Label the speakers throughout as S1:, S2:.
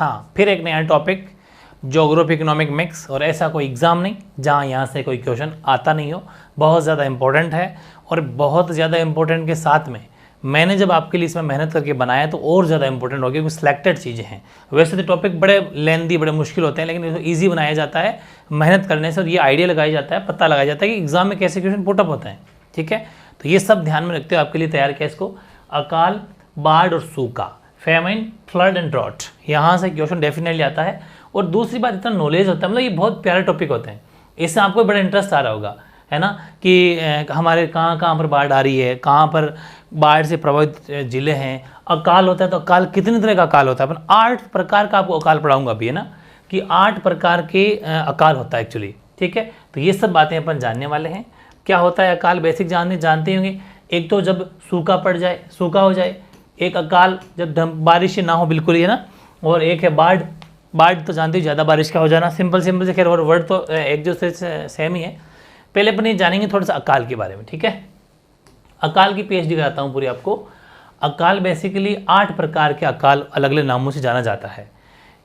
S1: हाँ, फिर एक नया टॉपिक ज्योग्राफी इकोनॉमिक मिक्स, और ऐसा कोई एग्ज़ाम नहीं जहाँ यहाँ से कोई क्वेश्चन आता नहीं हो। बहुत ज़्यादा इंपॉर्टेंट है, और बहुत ज़्यादा इंपॉर्टेंट के साथ में मैंने जब आपके लिए इसमें मेहनत करके बनाया तो और ज़्यादा इंपॉर्टेंट हो गया, क्योंकि सिलेक्टेड चीज़ें हैं। वैसे तो टॉपिक बड़े लेंदी, बड़े मुश्किल होते हैं, लेकिन इसको ईजी बनाया जाता है मेहनत करने से, और ये आइडिया लगाया जाता है, पता लगाया जाता है कि एग्जाम में कैसे क्वेश्चन पुटअप होते हैं। ठीक है, तो ये सब ध्यान में रखते हुए आपके लिए तैयार किया इसको। अकाल, बाढ़ और सूखा, फेमाइन, फ्लड एंड ड्रॉट, यहाँ से क्वेश्चन डेफिनेटली आता है। और दूसरी बात, इतना नॉलेज होता है, मतलब ये बहुत प्यारे टॉपिक होते हैं, इससे आपको बड़ा इंटरेस्ट आ रहा होगा, है ना, कि हमारे कहाँ कहाँ पर बाढ़ आ रही है, कहाँ पर बाढ़ से प्रभावित जिले हैं। अकाल होता है तो अकाल कितने तरह का अकाल होता है, अपन 8 प्रकार का आपको अकाल पढ़ाऊंगा अभी, है ना, कि 8 प्रकार के अकाल होता है एक्चुअली। ठीक है, तो ये सब बातें अपन जानने वाले हैं। क्या होता है अकाल, बेसिक जानते होंगे। एक तो जब सूखा पड़ जाए, सूखा हो जाए, एक अकाल जब बारिश ना हो बिल्कुल ही, है ना, और एक है बाढ़। बाढ़ तो जानते हो ज़्यादा बारिश का हो जाना, सिंपल से, खैर और वर्ड तो एक दूसरे से सेम ही है। पहले अपन ये जानेंगे थोड़ा सा अकाल के बारे में। ठीक है, अकाल की पीएचडी कराता हूँ पूरी आपको। अकाल बेसिकली 8 प्रकार के अकाल अलग अलग नामों से जाना जाता है।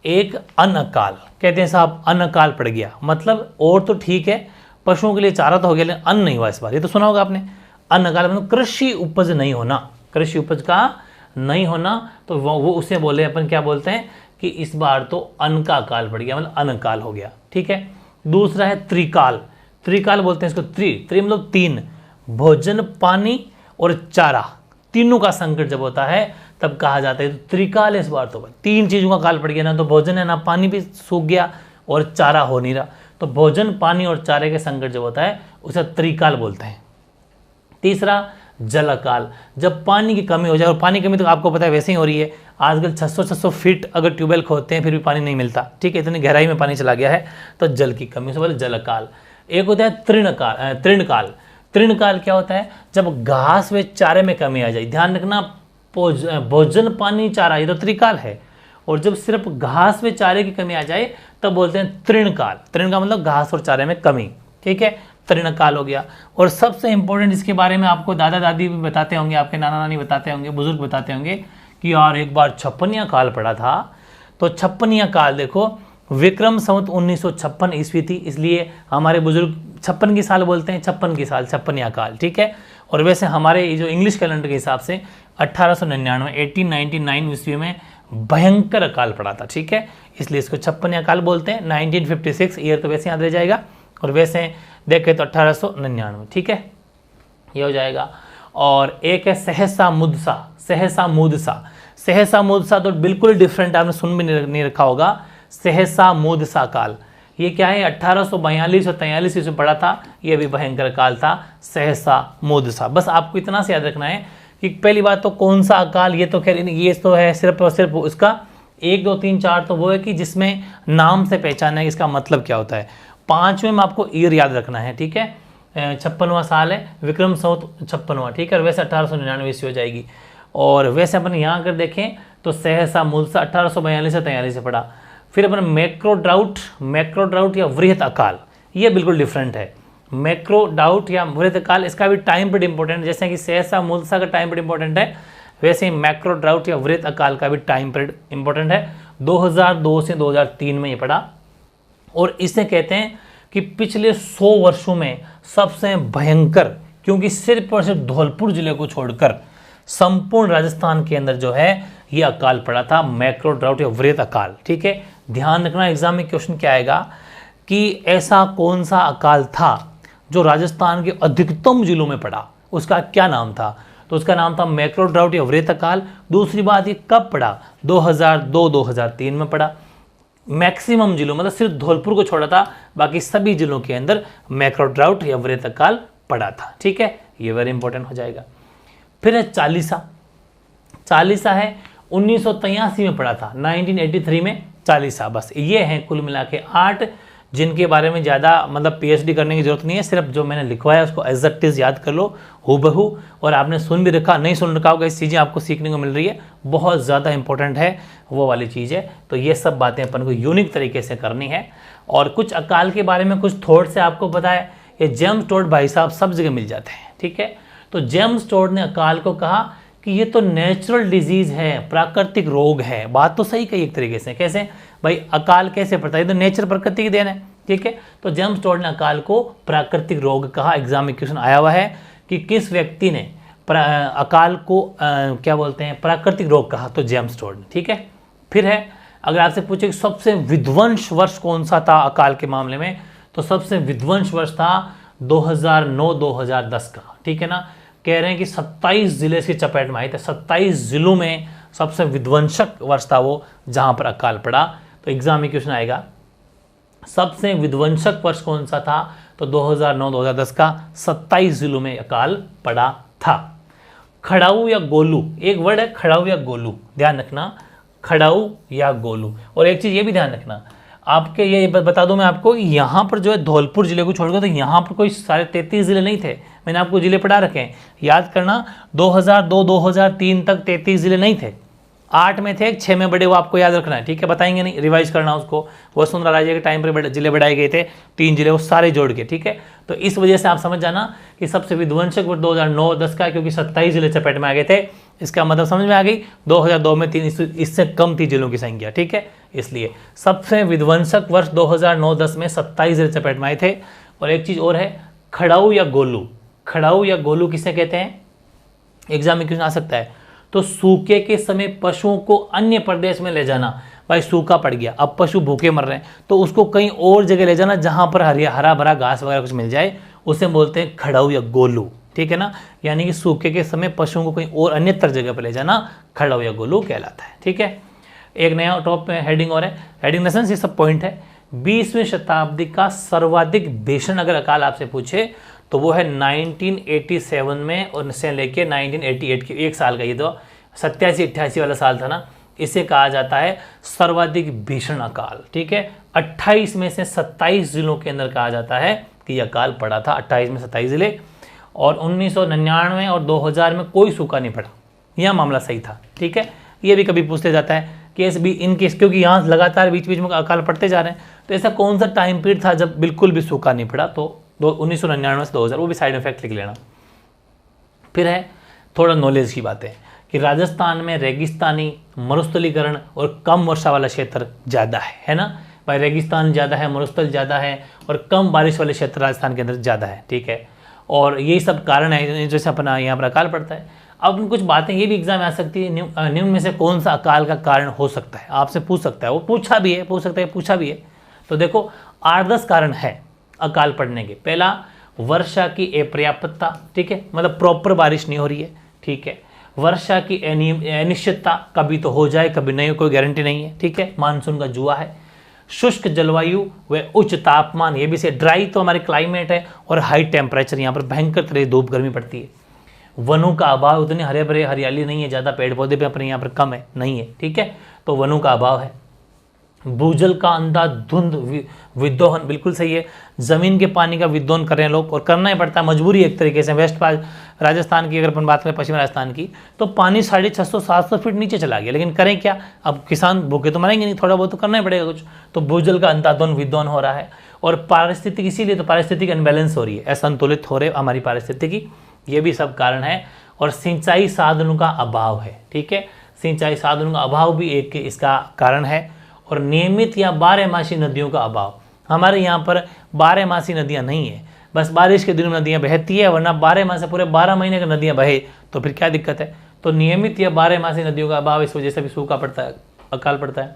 S1: एक अनअकाल, कहते हैं साहब अनअकाल पड़ गया, मतलब और तो ठीक है, पशुओं के लिए चारा तो हो गया, लेकिन अन्न नहीं हुआ इस बार, ये तो सुना होगा आपने। अनअकाल मतलब कृषि उपज नहीं होना, कृषि उपज का नहीं होना, तो वो उसे बोले अपन, क्या बोलते हैं कि इस बार तो अन्न का अकाल पड़ गया, मतलब अनअकाल हो गया। ठीक है, दूसरा है त्रिकाल। त्रिकाल बोलते हैं इसको, त्रि मतलब 3, भोजन, पानी और चारा, तीनों का संकट जब होता है तब कहा जाता है तो त्रिकाल। इस बार तो 3 चीज़ों का काल पड़ गया, ना तो भोजन है, ना पानी भी सूख गया, और चारा हो नहीं रहा, तो भोजन, पानी और चारे के संकट जब होता है उसे त्रिकाल बोलते हैं। तीसरा जल अकाल, जब पानी की कमी हो जाए, और पानी की कमी तो आपको पता है वैसे ही हो रही है, आजकल 600 फीट अगर ट्यूबवेल खोदते हैं फिर भी पानी नहीं मिलता। ठीक है, इतनी गहराई में पानी चला गया है, तो जल की कमी से बोले जल अकाल। एक होता है तृणकाल। तृणकाल क्या होता है, जब घास व चारे में कमी आ जाए, ध्यान रखना, भोजन, पानी, चारा ये तो त्रिकाल है, और जब सिर्फ घास व चारे की कमी आ जाए तब बोलते हैं तृणकाल। तृण का मतलब घास और चारे में कमी। ठीक है, तृणकाल हो गया। और सबसे इंपॉर्टेंट, इसके बारे में आपको दादा दादी भी बताते होंगे, आपके नाना नानी बताते होंगे, बुजुर्ग बताते होंगे कि यार एक बार छप्पनिया काल पड़ा था। तो छप्पनिया काल देखो, विक्रम संवत 1956 ईस्वी थी, इसलिए हमारे बुजुर्ग 56 की साल बोलते हैं, 56 की साल, छप्पनिया काल। ठीक है, और वैसे हमारे जो इंग्लिश कैलेंडर के हिसाब से 1899 ईस्वी में भयंकर अकाल पड़ा था। ठीक है, इसलिए इसको छप्पनिया काल बोलते हैं। 1956 ईयर तो वैसे याद रह जाएगा, और वैसे देखें तो 1899। ठीक है, ये हो जाएगा। और एक है सहसा मुदसा तो बिल्कुल डिफरेंट, आपने सुन भी नहीं रखा होगा। सहसा मुदसा काल, ये क्या है, 1842 और 43 ईस्वी में पड़ा था, ये भी भयंकर काल था, सहसा मुदसा। बस आपको इतना से याद रखना है कि पहली बात तो कौन सा अकाल, ये तो खैर ये तो है सिर्फ और सिर्फ उसका 1, 2, 3, 4 तो वो है कि जिसमें नाम से पहचाना है इसका मतलब क्या होता है। 5वें में आपको ईयर याद रखना है। ठीक है, 56वां साल है, विक्रम संवत 56वां। ठीक है, और वैसे 1899 ईस्वी हो जाएगी। और वैसे अपन यहाँ अगर देखें तो सहसा मुदसा 1842 से 43 से पड़ा। फिर अपन मैक्रो ड्राउट या वृहत अकाल, ये बिल्कुल डिफरेंट है। मैक्रो ड्राउट या वृहत अकाल, इसका भी टाइम पीरियड इंपॉर्टेंट है, जैसे कि सहसा मुदसा का टाइम पीरियड इंपॉर्टेंट है, वैसे ही मैक्रो ड्राउट या वृहत अकाल का भी टाइम पीरियड इंपॉर्टेंट है। 2002 से 2003 में ये पड़ा, और इसे कहते हैं कि पिछले 100 वर्षों में सबसे भयंकर, क्योंकि सिर्फ और सिर्फ धौलपुर जिले को छोड़कर संपूर्ण राजस्थान के अंदर जो है ये अकाल पड़ा था, मैक्रो ड्राउट या वृहत अकाल। ठीक है, ध्यान रखना, एग्जाम में क्वेश्चन क्या आएगा कि ऐसा कौन सा अकाल था जो राजस्थान के अधिकतम जिलों में पड़ा, उसका क्या नाम था। तो उसका नाम था मैक्रो ड्राउट या वृहत अकाल। दूसरी बात, ये कब पड़ा, 2002-2003 में पड़ा। मैक्सिमम जिलों, मतलब सिर्फ धौलपुर को छोड़ा था, बाकी सभी जिलों के अंदर मैक्रो ड्राउट या वृहत अकाल पड़ा था। ठीक है, ये वेरी इंपॉर्टेंट हो जाएगा। फिर है चालीसा है 1983 में पड़ा था, 1983 में चालीसा। बस ये हैं कुल मिला के 8, जिनके बारे में ज़्यादा मतलब पीएचडी करने की जरूरत नहीं है, सिर्फ जो मैंने लिखवाया उसको एज इट इज याद कर लो हूबहू। और आपने सुन भी रखा, नहीं सुन रखा होगा, इस चीज़ें आपको सीखने को मिल रही है, बहुत ज़्यादा इंपॉर्टेंट है वो वाली चीज़ है। तो ये सब बातें अपन को यूनिक तरीके से करनी है। और कुछ अकाल के बारे में कुछ थॉट से आपको पता है, ये जेम्स टोड भाई साहब सब जगह मिल जाते हैं। ठीक है, तो जेम्स टोड ने अकाल को कहा कि ये तो नेचुरल डिजीज है, प्राकृतिक रोग है। बात तो सही कही एक तरीके से। कैसे भाई, अकाल कैसे पड़ता है? ये तो नेचर, प्रकृति की देन है, ठीक है। तो जेम्स टोड ने अकाल को प्राकृतिक रोग कहा। एग्जाम में क्वेश्चन आया हुआ है कि किस व्यक्ति ने अकाल को क्या बोलते हैं, प्राकृतिक रोग कहा, तो जेम्स टोड ने, ठीक है। फिर है, अगर आपसे पूछे कि सबसे विध्वंस वर्ष कौन सा था अकाल के मामले में, तो सबसे विध्वंस वर्ष था 2009-2010 का, ठीक है ना। कह रहे हैं कि 27 जिले इसकी चपेट में आए थे, 27 जिलों में सबसे विध्वंसक वर्ष था वो, जहां पर अकाल पड़ा। तो एग्जाम में क्वेश्चन आएगा सबसे विध्वंसक वर्ष कौन सा था, तो 2009-2010 का 27 जिलों में अकाल पड़ा था। खड़ाऊ या गोलू, एक वर्ड है खड़ाऊ या गोलू, ध्यान रखना, खड़ाऊ या गोलू। और एक चीज ये भी ध्यान रखना, आपके ये बता दूं मैं आपको, यहाँ पर जो है धौलपुर जिले को छोड़कर तो यहाँ पर कोई सारे 33 जिले नहीं थे। मैंने आपको जिले पढ़ा रखे हैं, याद करना। 2002-2003 तक 33 जिले नहीं थे, 8 में थे, 6 में बड़े, वो आपको याद रखना है, ठीक है। बताएंगे नहीं, रिवाइज करना उसको। वसुंधरा राजे के टाइम पर जिले बढ़ाए गए थे, 3 जिले, वो सारे जोड़ के, ठीक है। तो इस वजह से आप समझ जाना कि सबसे विध्वंसक वर्ष 2009-10 का, क्योंकि 27 जिले चपेट में आ गए थे। इसका मतलब समझ में आ गई। 2002 में 3, इससे कम थी जिलों की संख्या, ठीक है। इसलिए सबसे विध्वंसक वर्ष 2009-10 में 27 जिले चपेट में आए थे। और एक चीज और है, खड़ाऊ या गोलू। खड़ाऊ या गोलू किसे कहते हैं? एग्जाम में क्वेश्चन आ सकता है। तो सूखे के समय पशुओं को अन्य प्रदेश में ले जाना। भाई सूखा पड़ गया, अब पशु भूखे मर रहे हैं, तो उसको कहीं और जगह ले जाना जहां पर हरा भरा घास वगैरह कुछ मिल जाए, उसे बोलते हैं खड़ाऊ या गोलू, ठीक है ना। यानी कि सूखे के समय पशुओं को कहीं और अन्यत्र जगह पर ले जाना खड़ाऊ या गोलू कहलाता है, ठीक है। एक नया टॉप में हेडिंग और है, हेडिंग नेशंस, ये सब पॉइंट है। 20वीं शताब्दी का सर्वाधिक भीषण अगर अकाल आपसे पूछे तो वो है 1987 में और से लेके 1988 के 1 साल का, ये तो 87-88 वाला साल था ना, इसे कहा जाता है सर्वाधिक भीषण अकाल, ठीक है। 28 में से 27 जिलों के अंदर कहा जाता है कि यह अकाल पड़ा था, 28 में 27 जिले। और 1999 और 2000 में कोई सूखा नहीं पड़ा, यह मामला सही था, ठीक है। ये भी कभी पूछते जाता है केस भी इन केस, क्योंकि यहाँ लगातार बीच बीच में अकाल पड़ते जा रहे हैं, तो ऐसा कौन सा टाइम पीरियड था जब बिल्कुल भी सूखा नहीं पड़ा, तो 1999 से 2000, वो भी साइड इफेक्ट लिख लेना। फिर है थोड़ा नॉलेज की बातें कि राजस्थान में रेगिस्तानी, मरुस्थलीकरण और कम वर्षा वाला क्षेत्र ज़्यादा है ना। भाई रेगिस्तान ज़्यादा है, मरुस्थल ज़्यादा है और कम बारिश वाले क्षेत्र राजस्थान के अंदर ज़्यादा है, ठीक है। और यही सब कारण है जैसे अपना यहाँ पर अकाल पड़ता है। अब कुछ बातें ये भी एग्जाम में आ सकती है, निम्न में से कौन सा अकाल का कारण हो सकता है, आपसे पूछ सकता है, वो पूछा भी है, पूछ सकता है, पूछा भी है। तो देखो 8-10 कारण है अकाल पड़ने के। पहला, वर्षा की अपर्याप्तता, ठीक है, मतलब प्रॉपर बारिश नहीं हो रही है, ठीक है। वर्षा की अनिश्चितता, कभी तो हो जाए कभी नहीं, कोई गारंटी नहीं है, ठीक है, मानसून का जुआ है। शुष्क जलवायु व उच्च तापमान, ये भी से ड्राई तो हमारे क्लाइमेट है, और हाई टेम्परेचर, यहाँ पर भयंकर तरह धूप गर्मी पड़ती है। वनों का अभाव, उतने हरे भरे हरियाली नहीं है, ज़्यादा पेड़ पौधे भी अपने यहाँ पर कम है, नहीं है, ठीक है, तो वनों का अभाव है। भूजल का अंधाधुंध विद्रोहन, बिल्कुल सही है, जमीन के पानी का विद्रोहन कर रहे हैं लोग, और करना ही पड़ता है, मजबूरी एक तरीके से। वेस्ट राजस्थान की अगर अपन बात करें, पश्चिम राजस्थान की, तो पानी 650-700 फीट नीचे चला गया, लेकिन करें क्या, अब किसान भूखे तो मरेंगे नहीं, थोड़ा बहुत तो करना ही पड़ेगा कुछ। तो भूजल का अंधाधुंध विद्रोहन हो रहा है, और पारिस्थितिक, इसीलिए तो पारिस्थितिक अनबैलेंस हो रही है, असंतुलित हो रहे हमारी पारिस्थितिकी, ये भी सब कारण है। और सिंचाई साधनों का अभाव है, ठीक है, सिंचाई साधनों का अभाव भी एक इसका कारण है। और नियमित या बारहमासी नदियों का अभाव, हमारे यहाँ पर बारहमासी नदियाँ नहीं है, बस बारिश के दिनों में नदियाँ बहती है, वरना 12 माह से पूरे 12 महीने की नदियाँ बहे तो फिर क्या दिक्कत है। तो नियमित या 12 नदियों का अभाव, इस वजह से भी सूखा पड़ता है, अकाल पड़ता है।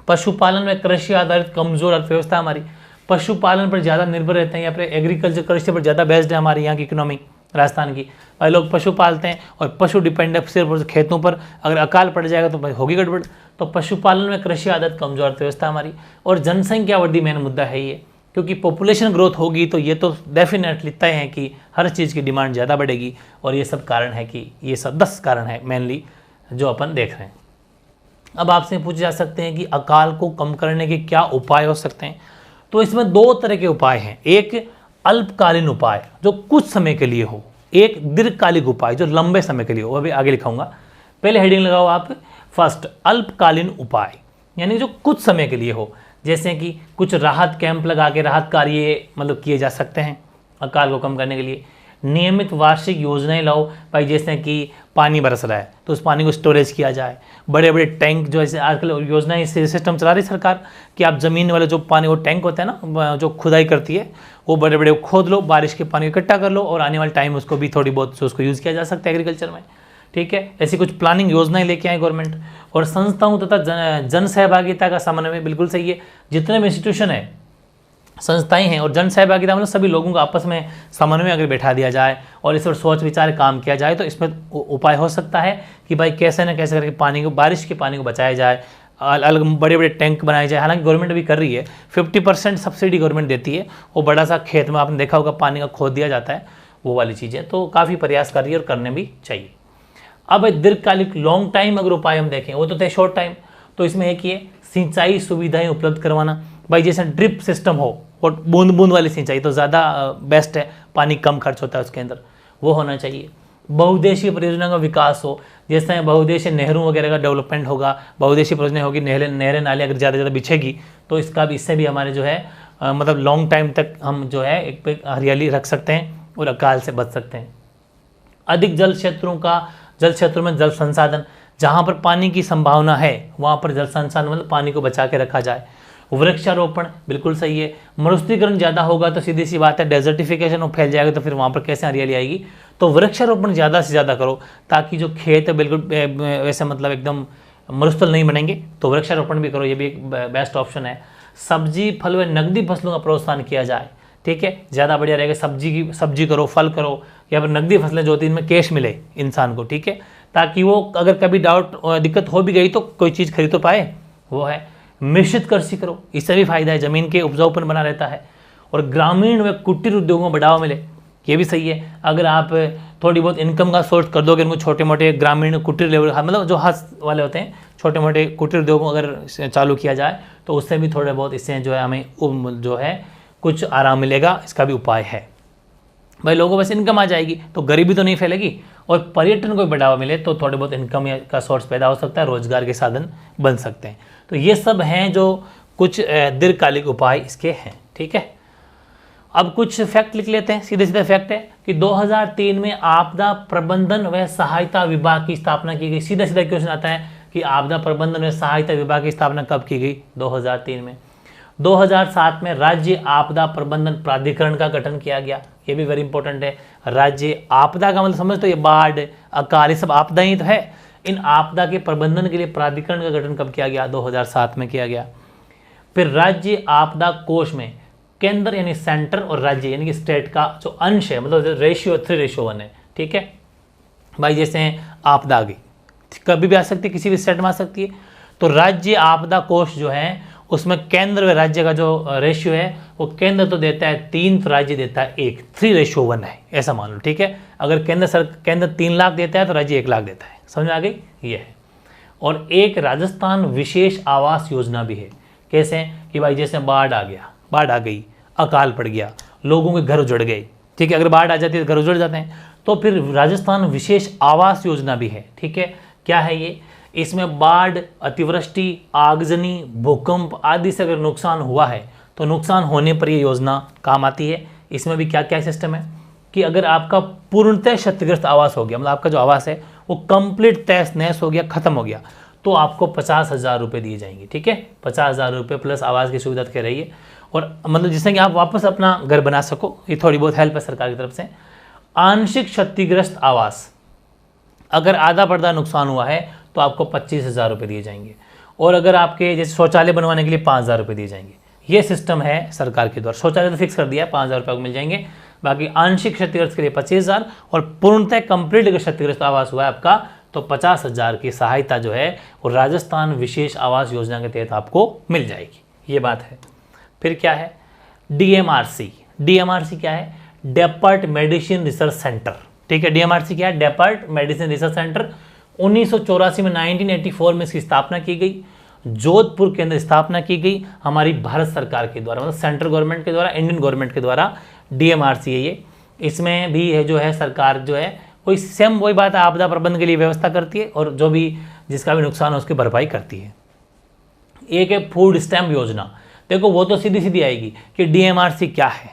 S1: पशुपालन में कृषि आधारित कमजोर अर्थव्यवस्था, हमारी पशुपालन पर ज़्यादा निर्भर रहते हैं, यहाँ पर एग्रीकल्चर कृषि पर ज़्यादा बेस्ड है हमारी यहाँ की इकोनॉमी राजस्थान की। भाई लोग पशु पालते हैं और पशु डिपेंडेंट सिर्फ खेतों पर, अगर अकाल पड़ जाएगा तो भाई होगी गड़बड़। तो पशुपालन में कृषि आधारित कमजोर अर्थव्यवस्था हमारी। और जनसंख्या वृद्धि मेन मुद्दा है ये, क्योंकि पॉपुलेशन ग्रोथ होगी तो ये तो डेफिनेटली तय है कि हर चीज़ की डिमांड ज़्यादा बढ़ेगी। और ये सब कारण है कि ये सब 10 कारण है मेनली जो अपन देख रहे हैं। अब आपसे पूछे जा सकते हैं कि अकाल को कम करने के क्या उपाय हो सकते हैं। तो इसमें 2 तरह के उपाय हैं, एक अल्पकालीन उपाय जो कुछ समय के लिए हो, एक दीर्घकालिक उपाय जो लंबे समय के लिए हो, अभी आगे लिखाऊंगा। पहले हेडिंग लगाओ आप, फर्स्ट अल्पकालीन उपाय, यानी जो कुछ समय के लिए हो, जैसे कि कुछ राहत कैंप लगा के राहत कार्य मतलब किए जा सकते हैं अकाल को कम करने के लिए। नियमित वार्षिक योजनाएं लाओ भाई, जैसे कि पानी बरस रहा है तो उस पानी को स्टोरेज किया जाए। बड़े बड़े टैंक जो ऐसे आजकल योजनाएं सिस्टम चला रही सरकार कि आप ज़मीन वाले जो पानी वो टैंक होता है ना जो खुदाई करती है, वो बड़े बड़े खोद लो, बारिश के पानी को इकट्ठा कर लो और आने वाले टाइम उसको भी थोड़ी बहुत उसको यूज़ किया जा सकता है एग्रीकल्चर में। ठीक है, ऐसी कुछ प्लानिंग योजनाएं लेके आए गवर्नमेंट। और संस्थाओं तथा जन सहभागिता का समन्वय बिल्कुल सही है। जितने भी इंस्टीट्यूशन है, संस्थाएं हैं और जन सहभागिता मतलब सभी लोगों को आपस में समन्वय अगर बैठा दिया जाए और इस पर सोच विचार काम किया जाए तो इसमें उपाय हो सकता है कि भाई कैसे न कैसे करके पानी को, बारिश के पानी को बचाया जाए, अलग बड़े बड़े टैंक बनाए जाए। हालांकि गवर्नमेंट भी कर रही है, 50% सब्सिडी गवर्नमेंट देती है। वो बड़ा सा खेत में आपने देखा होगा पानी का खोद दिया जाता है, वो वाली चीज़ें तो काफ़ी प्रयास कर रही है और करने भी चाहिए। अब दीर्घकालिक लॉन्ग टाइम अगर उपाय हम देखें, वो तो थे शॉर्ट टाइम, तो इसमें एक ये सिंचाई सुविधाएं उपलब्ध करवाना भाई, जैसे ड्रिप सिस्टम हो और बूंद बूंद वाली सिंचाई तो ज़्यादा बेस्ट है, पानी कम खर्च होता है उसके अंदर, वो होना चाहिए। बहुउद्देशीय परियोजना का विकास हो, जैसे बहुउद्देशीय नहरों वगैरह का डेवलपमेंट होगा, बहुउद्देशीय परियोजना होगी, नहरें नाले अगर ज़्यादा ज़्यादा बिछेगी तो इससे भी हमारे जो है मतलब लॉन्ग टाइम तक हम जो है एक पे हरियाली रख सकते हैं और अकाल से बच सकते हैं। अधिक जल क्षेत्रों में जल संसाधन, जहाँ पर पानी की संभावना है वहाँ पर जल संसाधन मतलब पानी को बचा के रखा जाए। वृक्षारोपण बिल्कुल सही है। मरुस्थलीकरण ज़्यादा होगा तो सीधी सी बात है डेजर्टिफिकेशन वो फैल जाएगा, तो फिर वहाँ पर कैसे हरियाली आएगी। तो वृक्षारोपण ज़्यादा से ज़्यादा करो ताकि जो खेत है बिल्कुल वैसे मतलब एकदम मरुस्थल नहीं बनेंगे, तो वृक्षारोपण भी करो, ये भी एक बेस्ट ऑप्शन है। सब्जी फल व नकदी फसलों का प्रोत्साहन किया जाए, ठीक है, ज़्यादा बढ़िया रहेगा। सब्जी करो, फल करो, या फिर नकदी फसलें जो होती हैं इनमें कैश मिले इंसान को, ठीक है, ताकि वो अगर कभी दिक्कत हो भी गई तो कोई चीज़ खरीद तो पाए। वो है मिश्रित कृषि करो, इससे भी फायदा है, ज़मीन के उपजाऊपन बना रहता है। और ग्रामीण व कुटीर उद्योगों को बढ़ावा मिले, ये भी सही है। अगर आप थोड़ी बहुत इनकम का सोर्स कर दोगे उनको, छोटे मोटे ग्रामीण कुटीर लेवल मतलब जो हाथ वाले होते हैं, छोटे मोटे कुटीर उद्योगों अगर चालू किया जाए तो उससे भी थोड़े बहुत इससे जो है हमें जो है कुछ आराम मिलेगा, इसका भी उपाय है। भाई लोगों बस इनकम आ जाएगी तो गरीबी तो नहीं फैलेगी, और पर्यटन को बढ़ावा मिले तो थोड़े बहुत इनकम का सोर्स पैदा हो सकता है, रोजगार के साधन बन सकते हैं। तो ये सब हैं जो कुछ दीर्घकालिक उपाय इसके हैं, ठीक है। अब कुछ फैक्ट लिख लेते हैं, सीधे सीधे फैक्ट है कि 2003 में आपदा प्रबंधन व सहायता विभाग की स्थापना की गई। सीधा सीधा क्वेश्चन आता है कि आपदा प्रबंधन व सहायता विभाग की स्थापना कब की गई? 2003 में। 2007 में राज्य आपदा प्रबंधन प्राधिकरण का गठन किया गया, ये भी वेरी इंपॉर्टेंट है। राज्य आपदा का मतलब समझ तो ये बाढ़, अकाल, ये सब आपदा ही तो है। इन आपदा के प्रबंधन के लिए प्राधिकरण का गठन कब किया गया? 2007 में किया गया। फिर राज्य आपदा कोष में केंद्र यानी सेंटर और राज्य यानी कि स्टेट का जो अंश है, मतलब रेशियो 3:1 है, ठीक है भाई। जैसे आपदा आ गई, कभी भी आ सकती है, किसी भी स्टेट में आ सकती है, तो राज्य आपदा कोष जो है उसमें केंद्र व राज्य का जो रेशियो है वो केंद्र तो देता है 3, तो राज्य देता है 1, 3:1 है, ऐसा मान लो, ठीक है। अगर केंद्र 3 लाख देता है तो राज्य 1 लाख देता है, समझ में आ गई? ये है। और एक राजस्थान विशेष आवास योजना भी है। कैसे? कि भाई जैसे बाढ़ आ गई, अकाल पड़ गया, लोगों के घर उजड़ गए, ठीक है, अगर बाढ़ आ जाती है तो घर उजड़ जाते हैं, तो फिर राजस्थान विशेष आवास योजना भी है, ठीक है। क्या है ये? इसमें बाढ़, अतिवृष्टि, आगजनी, भूकंप आदि से अगर नुकसान हुआ है तो नुकसान होने पर ये योजना काम आती है। इसमें भी क्या क्या सिस्टम है कि अगर आपका पूर्णतः क्षतिग्रस्त आवास हो गया, मतलब आपका जो आवास है वो कंप्लीट तहस नहस हो गया, खत्म हो गया, तो आपको 50,000 रुपये दिए जाएंगे, ठीक है। 50,000 रुपये प्लस आवास की सुविधा कह रही है, और मतलब जिससे कि आप वापस अपना घर बना सको, ये थोड़ी बहुत हेल्प है सरकार की तरफ से। आंशिक क्षतिग्रस्त आवास, अगर आधा पर्दा नुकसान हुआ है तो आपको 25,000 रुपये दिए जाएंगे, और अगर आपके जैसे शौचालय बनवाने के लिए 5,000 रुपये दिए जाएंगे। ये सिस्टम है सरकार के द्वारा। शौचालय तो फिक्स कर दिया है, 5,000 रुपये को मिल जाएंगे, बाकी आंशिक क्षतिग्रस्त के लिए 25,000, और पूर्णतः कंप्लीट अगर क्षतिग्रस्त आवास हुआ है आपका तो 50,000 की सहायता जो है वो राजस्थान विशेष आवास योजना के तहत आपको मिल जाएगी, ये बात है। फिर क्या है? DMRC। DMRC क्या है? डेपर्ट मेडिसिन रिसर्च सेंटर, ठीक है। DMRC क्या है? डेपर्ट मेडिसिन रिसर्च सेंटर। 1984 में 1984 में इसकी स्थापना की गई, जोधपुर के अंदर स्थापना की गई हमारी भारत सरकार के द्वारा, मतलब सेंट्रल गवर्नमेंट के द्वारा, इंडियन गवर्नमेंट के द्वारा DMRC है ये। इसमें भी है जो है सरकार जो है कोई सेम वही बात है, आपदा प्रबंधन के लिए व्यवस्था करती है और जो भी जिसका भी नुकसान है उसकी भरपाई करती है। एक है फूड स्टैम्प योजना। देखो वो तो सीधी सीधी आएगी कि DMRC क्या है।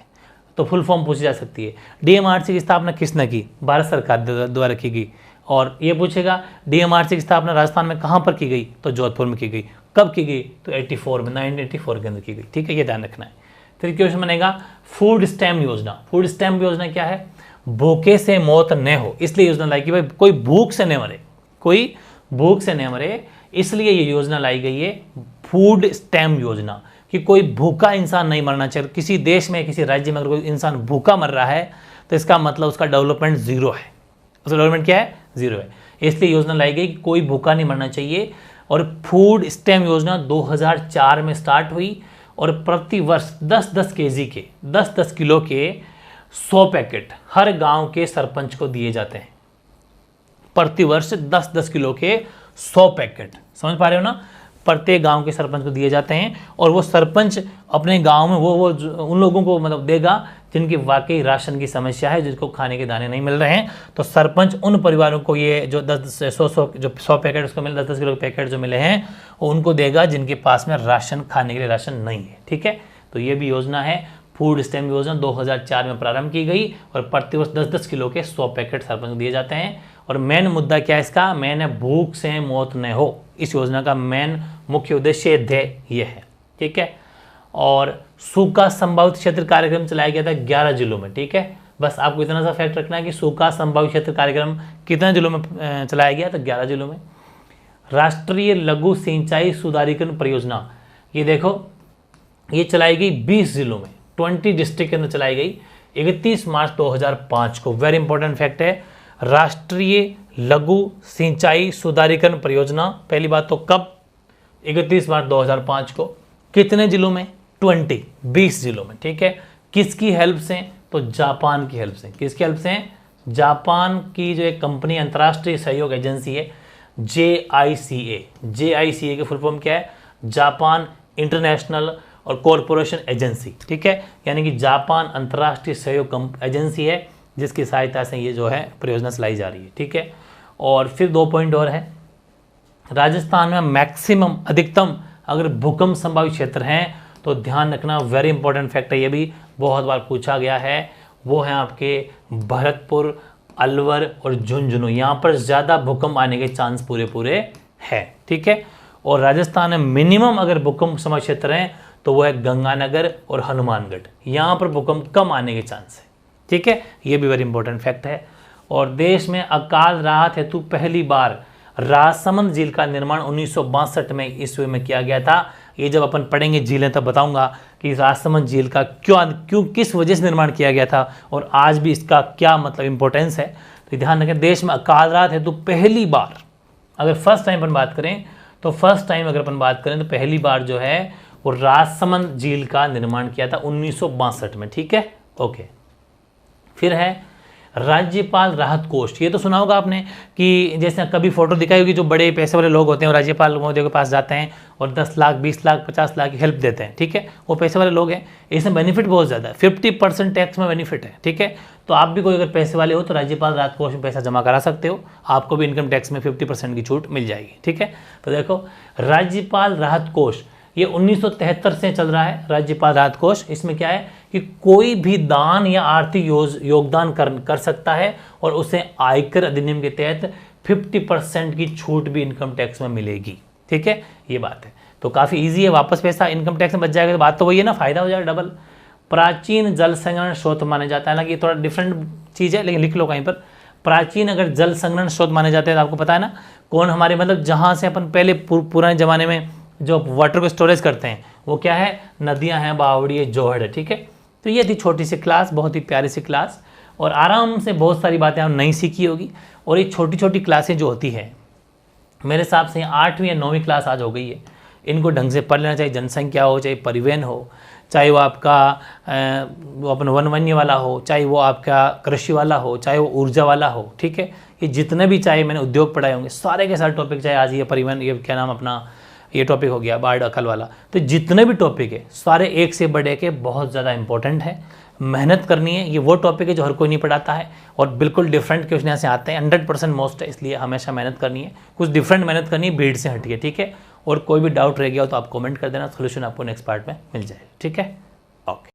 S1: तो फुल फॉर्म पूछी जा सकती है। डीएमआरसी की स्थापना किसने की? भारत सरकार द्वारा की गई। और ये पूछेगा डीएमआरसी की स्थापना राजस्थान में कहाँ पर की गई? तो जोधपुर में की गई। कब की गई? तो 84 में, 1984 के अंदर की गई। ठीक है, ये ध्यान रखना है। फिर क्वेश्चन बनेगा फूड स्टैम्प योजना। फूड स्टैम्प योजना क्या है? भूखे से मौत न हो इसलिए योजना लाई कि भाई कोई भूख से न मरे, कोई भूख से न मरे, इसलिए ये योजना लाई गई है फूड स्टैम्प योजना, कि कोई भूखा इंसान नहीं मरना चाहिए। किसी देश में, किसी राज्य में अगर कोई इंसान भूखा मर रहा है तो इसका मतलब उसका डेवलपमेंट जीरो है, उसका डेवलपमेंट क्या है? जीरो है। इसलिए योजना लाई गई कि कोई भूखा नहीं मरना चाहिए। और फूड स्टैम्प योजना 2004 में स्टार्ट हुई और प्रति वर्ष 10-10 केजी के, 10-10 किलो के 100 पैकेट हर गांव के सरपंच को दिए जाते हैं। प्रति वर्ष 10-10 किलो के 100 पैकेट, समझ पा रहे हो ना? प्रत्येक गांव के सरपंच को दिए जाते हैं और वो सरपंच अपने गांव में वो उन लोगों को मतलब देगा जिनकी वाकई राशन की समस्या है, जिनको खाने के दाने नहीं मिल रहे हैं। तो सरपंच उन परिवारों को ये जो 100 पैकेट उसको मिले, 10-10 किलो के पैकेट जो मिले हैं वो उनको देगा जिनके पास में राशन, खाने के लिए राशन नहीं है। ठीक है, तो ये भी योजना है फूड स्टैम्प योजना 2004 में प्रारंभ की गई और प्रतिवर्ष 10-10 किलो के 100 पैकेट सरपंच को दिए जाते हैं। और मेन मुद्दा क्या है इसका? मेन है भूख से मौत न हो। इस योजना का मेन मुख्य उद्देश्य ध्येय ये है। ठीक है, और सूखा संभावित क्षेत्र कार्यक्रम चलाया गया था 11 जिलों में। ठीक है, बस आपको इतना सा फैक्ट रखना है कि सूखा संभावित क्षेत्र कार्यक्रम कितने जिलों में चलाया गया? तो 11 जिलों में। राष्ट्रीय लघु सिंचाई सुधारीकरण परियोजना, ये देखो ये चलाई गई 20 जिलों में, 20 डिस्ट्रिक्ट के अंदर चलाई गई 31 मार्च 2005 को। वेरी इंपॉर्टेंट फैक्ट है, राष्ट्रीय लघु सिंचाई सुधारीकरण परियोजना पहली बात तो कब? 31 मार्च 2005 को। कितने जिलों में? 20 जिलों में। ठीक है, किसकी हेल्प से? तो जापान की हेल्प से। किसकी हेल्प से? जापान की जो एक कंपनी अंतर्राष्ट्रीय सहयोग एजेंसी है JICA। JICA की फुल फॉर्म क्या है? जापान इंटरनेशनल और कॉरपोरेशन एजेंसी। ठीक है, यानी कि जापान अंतर्राष्ट्रीय सहयोग एजेंसी है जिसकी सहायता से ये जो है परियोजना चलाई जा रही है। ठीक है, और फिर 2 पॉइंट और है। राजस्थान में मैक्सिमम, अधिकतम अगर भूकंप संभावित क्षेत्र हैं तो ध्यान रखना, वेरी इंपॉर्टेंट फैक्ट है, ये भी बहुत बार पूछा गया है। वो है आपके भरतपुर, अलवर और झुंझुनू। यहाँ पर ज़्यादा भूकंप आने के चांस पूरे है। ठीक है, और राजस्थान में मिनिमम अगर भूकंप संभावित क्षेत्र हैं तो वो है गंगानगर और हनुमानगढ़। यहाँ पर भूकंप कम आने के चांस है। ठीक है, ये भी वेरी इंपॉर्टेंट फैक्ट है। और देश में अकाल राहत हेतु पहली बार राजसमंद झील का निर्माण 1962 ईस्वी में किया गया था। ये जब अपन पढ़ेंगे झीलें तब बताऊंगा कि राजसमंद झील का क्यों किस वजह से निर्माण किया गया था और आज भी इसका क्या मतलब इंपॉर्टेंस है। तो ध्यान रखें, देश में अकाल राहत हेतु पहली बार, अगर फर्स्ट टाइम अपन बात करें तो पहली बार जो है वो राजसमंद झील का निर्माण किया था 1962 में। ठीक है, ओके। फिर है राज्यपाल राहत कोष। ये तो सुना होगा आपने कि जैसे कभी फोटो दिखाई होगी, जो बड़े पैसे वाले लोग होते हैं वो राज्यपाल महोदय के पास जाते हैं और 10 लाख, 20 लाख, 50 लाख की हेल्प देते हैं। ठीक है, वो पैसे वाले लोग हैं। इसमें बेनिफिट बहुत ज़्यादा है, 50% टैक्स में बेनिफिट है। ठीक है, तो आप भी कोई अगर पैसे वाले हो तो राज्यपाल राहत कोष में पैसा जमा करा सकते हो, आपको भी इनकम टैक्स में 50% की छूट मिल जाएगी। ठीक है, तो देखो राज्यपाल राहत कोष ये 1973 से चल रहा है। राज्यपाल राहत कोष, इसमें क्या है कि कोई भी दान या आर्थिक योगदान कर सकता है और उसे आयकर अधिनियम के तहत 50% की छूट भी इनकम टैक्स में मिलेगी। ठीक है, ये बात है। तो काफ़ी इजी है, वापस पैसा इनकम टैक्स में बच जाएगा। तो बात तो वही है ना, फायदा हो जाएगा डबल। प्राचीन जल संग्रहण स्रोत माने जाता है, हालांकि थोड़ा डिफरेंट चीज़ है लेकिन लिख लो कहीं पर। प्राचीन अगर जल संग्रहण स्रोत माने जाते हैं तो आपको पता है ना कौन हमारे, मतलब जहाँ से अपन पहले पुराने ज़माने में जो वाटर को स्टोरेज करते हैं वो क्या है? नदियाँ हैं, बावड़ी है, जोहड़ है। ठीक है, तो ये थी छोटी सी क्लास, बहुत ही प्यारी सी क्लास, और आराम से बहुत सारी बातें आप नहीं सीखी होगी। और ये छोटी छोटी क्लासें जो होती है मेरे हिसाब से 8वीं या 9वीं क्लास आज हो गई है, इनको ढंग से पढ़ लेना। चाहे जनसंख्या हो, चाहे परिवहन हो, चाहे वो आपका वो अपन वन्य वाला हो, चाहे वो आपका कृषि वाला हो, चाहे वो ऊर्जा वाला हो। ठीक है, ये जितने भी चाहे मैंने उद्योग पढ़ाए होंगे सारे के सारे टॉपिक, चाहे आज ये परिवहन, ये क्या नाम अपना ये टॉपिक हो गया बाढ़ अकल वाला, तो जितने भी टॉपिक है सारे एक से बढ़ के बहुत ज़्यादा इंपॉर्टेंट है। मेहनत करनी है, ये वो टॉपिक है जो हर कोई नहीं पढ़ाता है और बिल्कुल डिफरेंट क्वेश्चन यहाँ से आते हैं, 100% मोस्ट है, इसलिए हमेशा मेहनत करनी है, कुछ डिफरेंट मेहनत करनी है, भीड़ से हटिए। ठीक है, और कोई भी डाउट रह गया हो तो आप कमेंट कर देना, सोल्यूशन आपको नेक्स्ट पार्ट में मिल जाएगा। ठीक है, ओके।